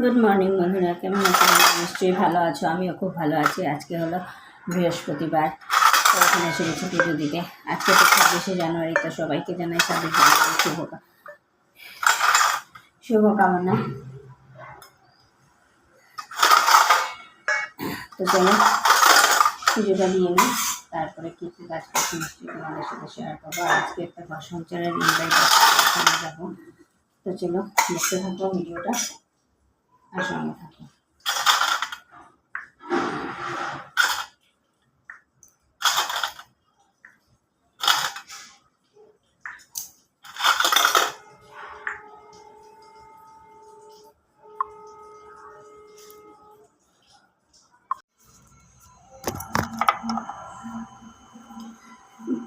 Good morning বন্ধুরা, কেমন আছো? নিশ্চয়ই ভালো আছো, আমিও খুব ভালো আছি। আজকে হলো বৃহস্পতিবার, তো এখানে এসে গেছি পুজো দিতে। আজকে তো 26শে জানুয়ারি, তো সবাইকে জানাই 26 জানুয়ারি শুভকামনা। তো চলো পুজোটা দিয়ে নিই, তারপরে কী কী কাজ করছি নিশ্চয়ই তোমাদের সাথে শেয়ার করবো। আজকে একটা ঘর সঞ্চারের ইনভাইট আছে, ওখানে যাবো। তো চলো দেখতে থাকবো ভিডিওটা, আর সঙ্গে থাকবো।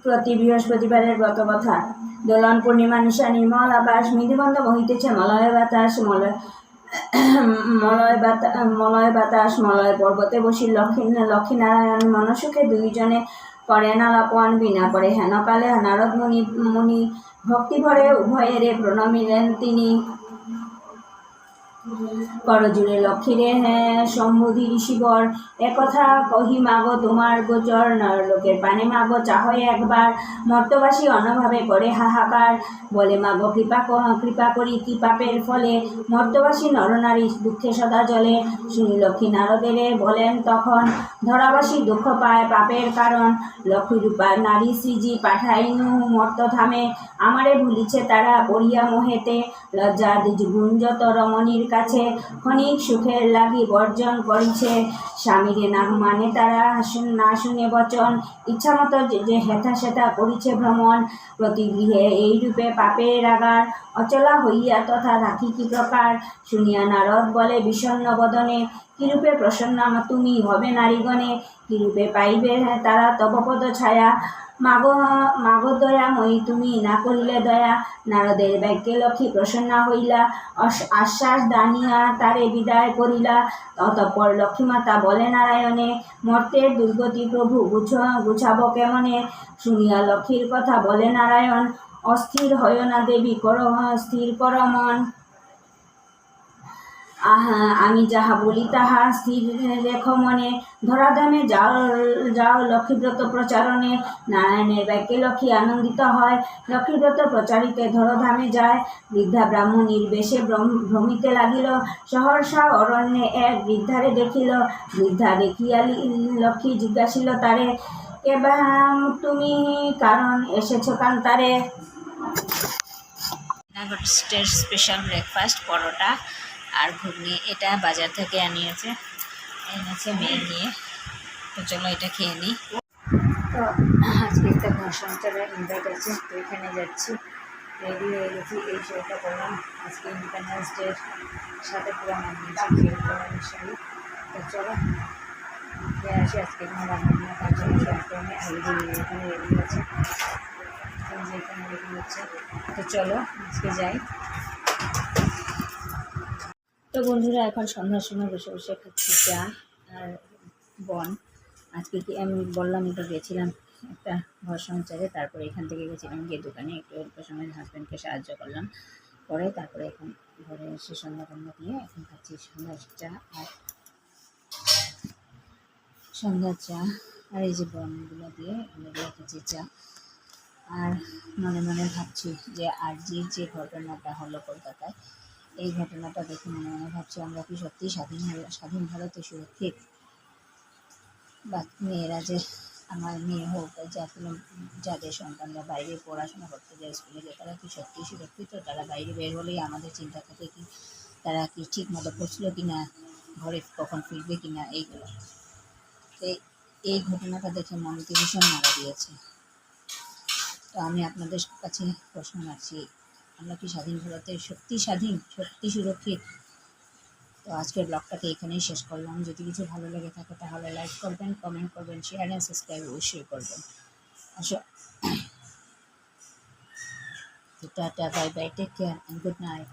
প্রতি বৃহস্পতিবারের ব্রতকথা। দোলন পূর্ণিমা নিশা নির্মল আকাশ, মৃদুবন্ধ বহিতেছে মলয় বাতাস। মলয় বাতাস মলয় পর্বতে বসি লক্ষ্মীনারায়ণ মনসুখে দুইজনে করেন আলাপন। বিনা করে হেনকালে নারদ মুনি ভক্তিভরে উভয়েরে প্রণমিলেন তিনি। করজুড়ে লক্ষ্মীরে সম্বুধি ঋষিবর, একথা কহি মাগো তোমার গোচর। নরলোকের পানে মাগো চাহয় একবার, মর্তবাসী অন্যভাবে করে হাহাকার। বলে মাগো কৃপা করি কি পাপের ফলে, মর্তবাসী নরনারী দুঃখে সদা জলে। শুনি লক্ষ্মী নারদেরে বলেন তখন, ধরাবাসী দুঃখ পায় পাপের কারণ। লক্ষ্মীরূপা নারী শ্রীজি পাঠাইনু মর্তধামে, আমারে ভুলিছে তারা পড়িয়া মোহেতে। লজ্জা গুঞ্জত রমণীর কাছে, ক্ষণিক সুখের লাগি বর্জন করিছে। স্বামীরে না মানে তারা না শুনে বচন, ইচ্ছামতো যে হেথা সেথা করিছে ভ্রমণ। প্রতি গৃহে এইরূপে পাপের আগার, অচলা হইয়া তথা রাখি কি প্রকার। শুনিয়া নারদ বলে বিষণ্ণ বদনে, কিরূপে প্রসন্ন তুমি হবে নারীগণে। কিরূপে পাইবে তারা তব পদ ছায়া, মাগো দয়াময়ী তুমি না করিলে দয়া। নারদের বাক্যে লক্ষ্মী প্রসন্না হইলা, আশ্বাস দানিয়া তারে বিদায় করিলা। অতঃপর লক্ষ্মীমাতা বলে নারায়ণে, মর্তের দুর্গতি প্রভু গুছাবো কেমনে। শুনিয়া লক্ষ্মীর কথা বলে নারায়ণ, অস্থির হয় না দেবী স্থির কর মন। আমি যাহা বলি তাহা স্থির রেখো মনে। ধরাধামে যাও লক্ষ্মীব্রত প্রচারণে। নারায়ণের বাক্যে লক্ষ্মী আনন্দিত হয়, লক্ষ্মীব্রত প্রচারিতে ধরধামে যায়। বৃদ্ধা ব্রাহ্মণীর বেশে ভ্রমিতে লাগিল, সহর্ষা অরণ্যে এক বৃদ্ধারে দেখিল। বৃদ্ধা দেখিয়া লক্ষ্মী জিজ্ঞাসিল তারে, কেবা তুমি কারণ এসেছ কান্তারে। স্পেশাল ব্রেকফাস্ট, পরোটা আর ঘুগনি। এটা বাজার থেকে এনেছে মেয়ে নিয়ে। তো চলো এটা খেয়ে নিই। তো আজকে একটা ঘর সঞ্চারের ইনভাইট আছে, তো এখানে যাচ্ছি। রেডি হয়ে গেছি, এই শাড়িটা পরলাম। আজকে ইন্ডিপেন্ডেন্স ডের সাথে পুরো মানিয়েছি, খেয়ে পরানোর শাড়ি। তো চলো খেয়ে আসি। আজকে এখানে রান্নাবান্না কাজ হচ্ছে, এখানে এখানে রেডি আছে, এখানে রেডি হচ্ছে। তো চলো আজকে যাই। তো বন্ধুরা, এখন সন্ধ্যার সময় বসে বসে খাচ্ছি চা আর বন। আজকে কি আমি বললাম তো গেছিলাম একটা ঘর সঞ্চারে, তারপরে এখান থেকে গেছিলাম গিয়ে দোকানে একটু অল্প সময় হাজব্যান্ডকে সাহায্য করলাম। পরে তারপরে এখন ঘরে এসে সন্ধ্যা দিয়ে এখন খাচ্ছি সন্ধ্যার চা আর এই যে বনগুলো দিয়ে খাচ্ছি চা। আর মনে মনে ভাবছি যে আরজির যে ঘটনাটা হলো কলকাতায়, এই ঘটনাটা দেখে মনে মনে ভাবছি আমরা কি সত্যি স্বাধীন ভারতে সুরক্ষিত? বা মেয়েরা যে, আমার মেয়ে হোক যাদের সন্তানরা বাইরে পড়াশোনা করতে যায়, স্কুলে যায়, তারা কি সত্যি সুরক্ষিত? তারা বাইরে বের হলেই আমাদের চিন্তা থাকে কি তারা কি ঠিক মতো পড়ছিল কি না, ঘরে কখন ফিরবে কি না, এইগুলো। এই ঘটনাটা দেখে মনকে ভীষণ নাড়া দিয়েছে। তো আমি আপনাদের কাছে প্রশ্ন রাখছি, আমরা কি স্বাধীন ভারতে সত্যি সত্যি সুরক্ষিত? তো আজকের ব্লগটাকে এখানেই শেষ করলাম। যদি কিছু ভালো লেগে থাকে তাহলে লাইক করবেন, কমেন্ট করবেন, শেয়ার অ্যান্ড সাবস্ক্রাইব অবশ্যই করবেন। Tata, bye bye, take care and good night.